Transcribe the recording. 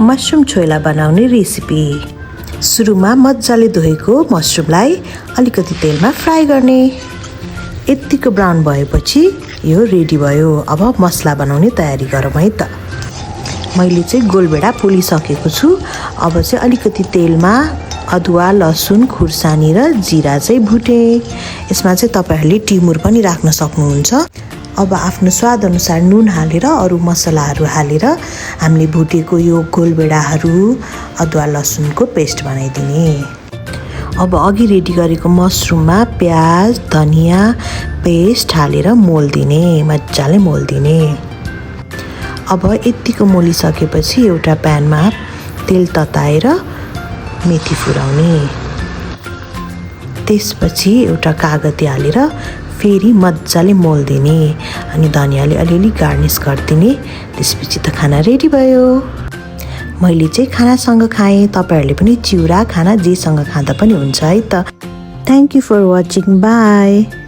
Mushroom choila बनाउने recipe. सुरुमा मजाले धोएको मसरुमलाई अलिकति तेलमा फ्राई गर्ने। यतिको ब्राउन भएपछि यो रेडी भयो। अब मसला बनाउने तयारी गरौँ है त। मैले चाहिँ गोलभेडा पोलिसकेको छु। अब चाहिँ अलिकति तेलमा अदुवा, लसुन, खुर्सानी र जिरा चाहिँ भुटे। यसमा चाहिँ तपाईहरूले टिमुर पनि राख्न सक्नुहुन्छ। अब आफ्नो स्वाद अनुसार नुन हालेर अरू मसलाहरू हालेर हामीले भुटेको यो गोलभेडाहरू अदुवा लसुनको पेस्ट बनाइदिने। अब अघि रेडी गरेको मसरुममा प्याज, धनियाँ पेस्ट हालेर मोल्दिने, मजाले मोल्दिने। अब यतिको मोलिसकेपछि एउटा प्यानमा तेल तताएर मेथी फुराउने। त्यसपछि एउटा कागती हालेर फेरि मजाले मोल्दिने अनि धनियाँले अलिअलि गार्निस गरिदिने। त्यसपछि त खाना रेडी भयो। मैले चाहिँ खानासँग खाएँ। तपाईहरूले पनि चिउरा खाना जेसँग खाँदा पनि हुन्छ है त। Thank you for watching. By.